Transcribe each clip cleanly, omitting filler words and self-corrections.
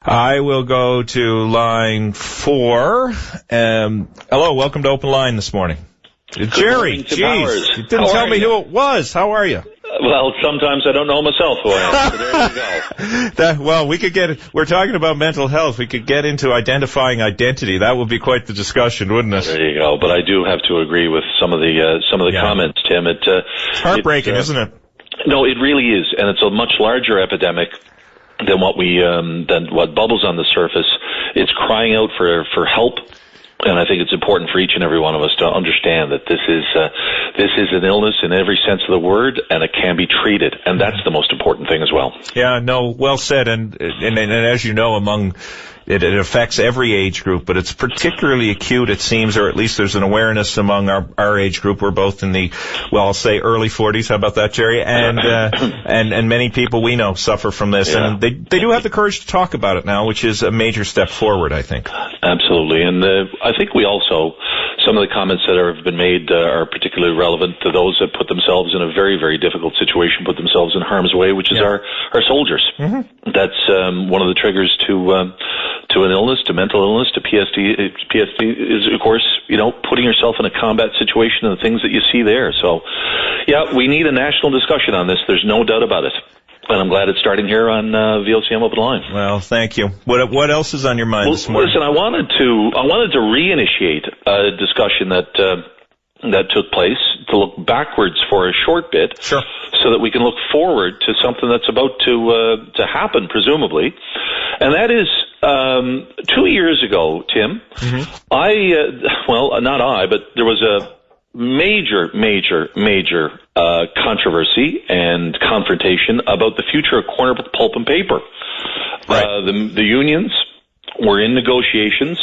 I will go to line 4. Hello, welcome to Open Line this morning. Jerry, jeez, you didn't tell me who it was. How are you? Well, sometimes I don't know myself who I am, so there you go. We're talking about mental health. We could get into identifying identity. That would be quite the discussion, wouldn't it? There you go. But I do have to agree with some of the comments, Tim. It's heartbreaking, isn't it? No, it really is, and it's a much larger epidemic than what bubbles on the surface. It's crying out for help. And I think it's important for each and every one of us to understand that this is an illness in every sense of the word, and it can be treated, and that's the most important thing as well. Yeah, no, well said. And as you know, it affects every age group, but it's particularly acute, it seems, or at least there's an awareness among our age group. We're both in the, I'll say early 40s. How about that, Jerry? And many people we know suffer from this, and they do have the courage to talk about it now, which is a major step forward, I think. Absolutely, and I think we also, some of the comments that have been made are particularly relevant to those that put themselves in a very, very difficult situation, put themselves in harm's way, which is our soldiers. Mm-hmm. That's one of the triggers to an illness, to mental illness, to PTSD. PTSD is, of course, putting yourself in a combat situation and the things that you see there. So, we need a national discussion on this. There's no doubt about it. And I'm glad it's starting here on VOCM Open Line. Well, thank you. What else is on your mind this morning? Listen, I wanted to reinitiate a discussion that took place, to look backwards for a short bit, sure, so that we can look forward to something that's about to happen, presumably. And that is 2 years ago, Tim. Mm-hmm. But there was a major controversy and confrontation about the future of Corner Brook Pulp and Paper. Right. The unions were in negotiations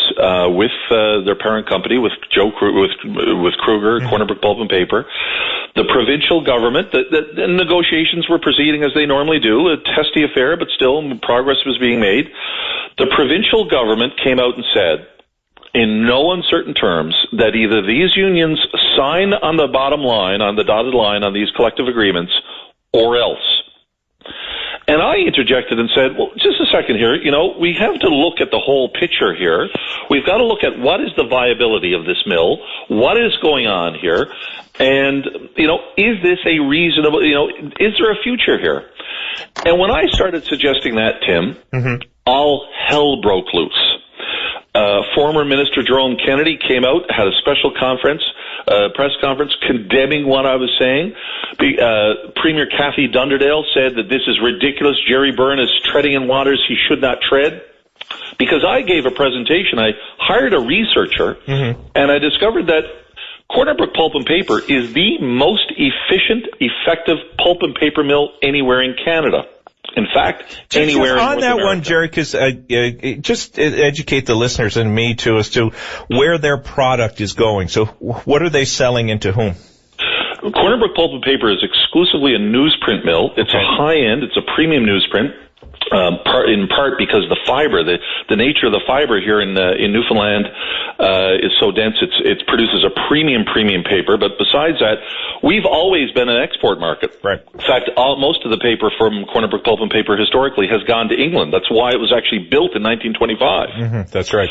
with their parent company, with Kruger, mm-hmm. Corner Brook Pulp and Paper. The provincial government, the negotiations were proceeding as they normally do, a testy affair, but still progress was being made. The provincial government came out and said, in no uncertain terms, that either these unions sign on the bottom line, on the dotted line, on these collective agreements, or else. And I interjected and said, well, just a second here, we have to look at the whole picture here. We've got to look at what is the viability of this mill, what is going on here, and, is this a reasonable, is there a future here? And when I started suggesting that, Tim, mm-hmm. all hell broke loose. Former Minister Jerome Kennedy came out, had a special press conference condemning what I was saying. Premier Kathy Dunderdale said that this is ridiculous. Gerry Byrne is treading in waters he should not tread. Because I gave a presentation, I hired a researcher, mm-hmm. and I discovered that Corner Brook Pulp and Paper is the most efficient, effective pulp and paper mill anywhere in Canada. In fact, anywhere in North America. On that one, Jerry, because just educate the listeners and me, too, as to where their product is going. So what are they selling into whom? Corner Brook Pulp and Paper is exclusively a newsprint mill. It's a high-end, it's a premium newsprint. In part because the fiber, the nature of the fiber here in Newfoundland is so dense, it produces a premium paper. But besides that, we've always been an export market. Right. In fact, most of the paper from Corner Brook Pulp and Paper historically has gone to England. That's why it was actually built in 1925. Mm-hmm, that's right.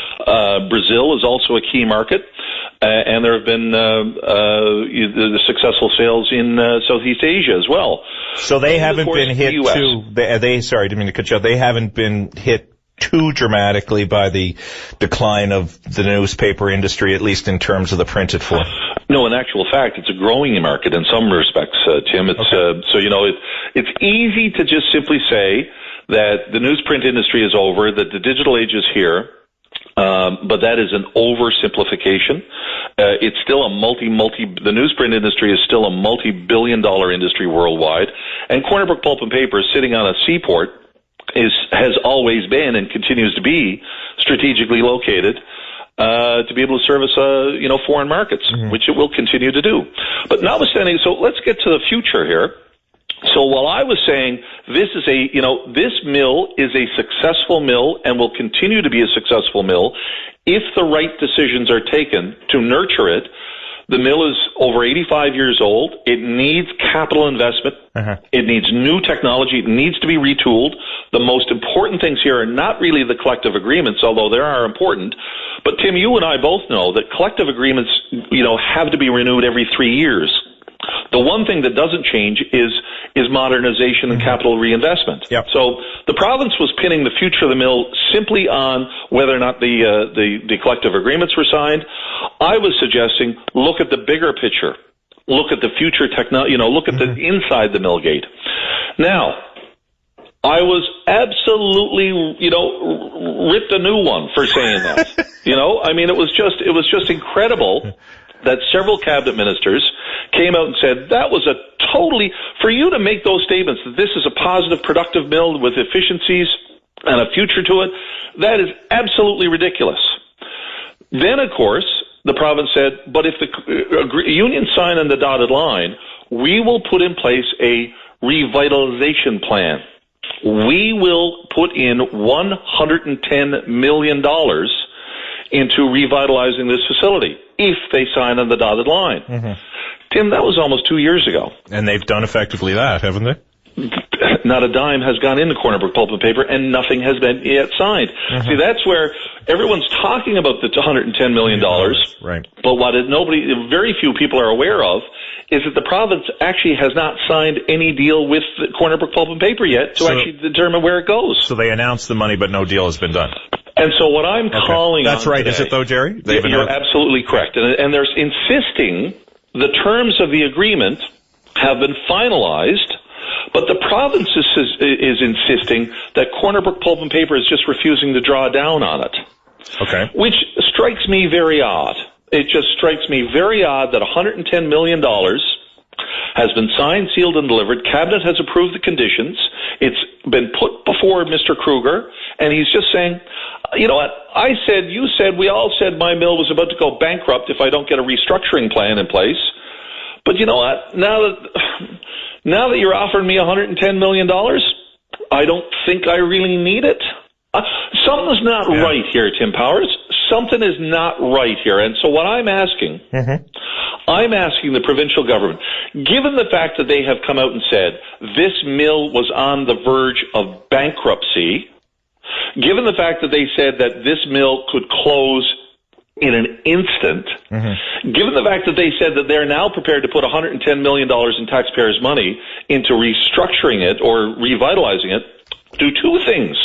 Brazil is also a key market. And there have been the successful sales in Southeast Asia as well. So they haven't been hit too. Sorry, didn't mean to cut you off. They haven't been hit too dramatically by the decline of the newspaper industry, at least in terms of the printed form. No, in actual fact, it's a growing market in some respects, Tim. It's it's easy to just simply say that the newsprint industry is over, that the digital age is here. But that is an oversimplification. It's still the newsprint industry is still a multi-billion-dollar industry worldwide. And Corner Brook Pulp and Paper, sitting on a seaport, has always been and continues to be strategically located to be able to service foreign markets, mm-hmm. which it will continue to do. But notwithstanding, so let's get to the future here. So while I was saying this mill is a successful mill and will continue to be a successful mill if the right decisions are taken to nurture it, The mill is over 85 years old. It needs capital investment. It needs new technology. It needs to be retooled. The most important things here are not really the collective agreements, although they are important. But Tim, you and I both know that collective agreements, have to be renewed every 3 years. The one thing that doesn't change is modernization and capital reinvestment. Yep. So the province was pinning the future of the mill simply on whether or not the collective agreements were signed. I was suggesting look at the bigger picture, look at the future technology, look at the inside the mill gate. Now, I was absolutely, ripped a new one for saying that. It was just incredible that several cabinet ministers came out and said that was a totally, for you to make those statements that this is a positive, productive mill with efficiencies and a future to it, that is absolutely ridiculous. Then, of course, the province said, but if the union sign on the dotted line, we will put in place a revitalization plan. We will put in $110 million into revitalizing this facility if they sign on the dotted line. Tim, that was almost 2 years ago. And they've done effectively that, haven't they? Not a dime has gone into Corner Brook Pulp and Paper, and nothing has been yet signed. See, that's where everyone's talking about the $110 million. Right. But what very few people are aware of is that the province actually has not signed any deal with the Corner Brook Pulp and Paper yet to actually determine where it goes. So they announced the money, but no deal has been done. And so what I'm calling That's on right, today, is it though, Gerry? You're absolutely correct. And they're insisting the terms of the agreement have been finalized, but the province is insisting that Corner Brook Pulp and Paper is just refusing to draw down on it. Okay. Which strikes me very odd. It just strikes me very odd that $110 million has been signed, sealed, and delivered. Cabinet has approved the conditions. It's been put before Mr. Kruger, and he's just saying, you know what, we all said my mill was about to go bankrupt if I don't get a restructuring plan in place. But you know what, now that you're offering me $110 million, I don't think I really need it. Something's not right here, Tim Powers. Something is not right here. And so what I'm asking, I'm asking the provincial government, given the fact that they have come out and said this mill was on the verge of bankruptcy, given the fact that they said that this mill could close in an instant, given the fact that they said that they're now prepared to put $110 million in taxpayers' money into restructuring it or revitalizing it, do two things.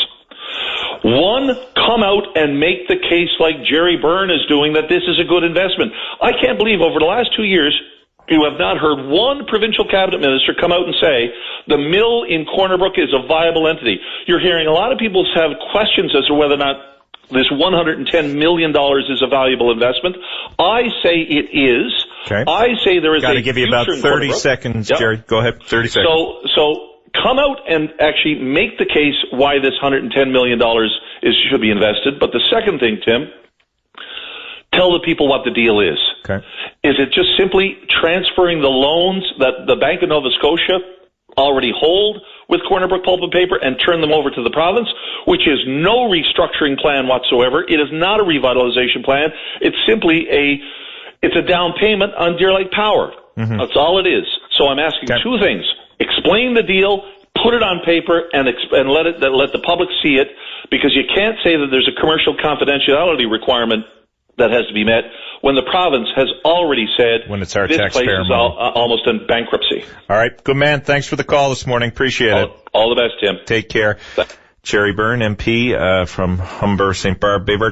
One, come out and make the case like Gerry Byrne is doing that this is a good investment. I can't believe over the last 2 years you have not heard one provincial cabinet minister come out and say the mill in Corner Brook is a viable entity. You're hearing a lot of people have questions as to whether or not this $110 million is a valuable investment. I say it is. Okay. I say there is Got to give you about 30 seconds, Gerry. Go ahead, 30 seconds. So come out and actually make the case why this $110 million should be invested. But the second thing, Tim, tell the people what the deal is. Okay. Is it just simply transferring the loans that the Bank of Nova Scotia already hold with Corner Brook Pulp and Paper and turn them over to the province, which is no restructuring plan whatsoever? It is not a revitalization plan. It's simply a down payment on Deer Lake Power. That's all it is. So I'm asking two things. Explain the deal, put it on paper, and let the public see it, because you can't say that there's a commercial confidentiality requirement that has to be met when the province has already said when it's our this place is almost in bankruptcy. All right, good man. Thanks for the call this morning. Appreciate it. All the best, Tim. Take care. Gerry Byrne, MP from Humber, St. Barb, Bayberg.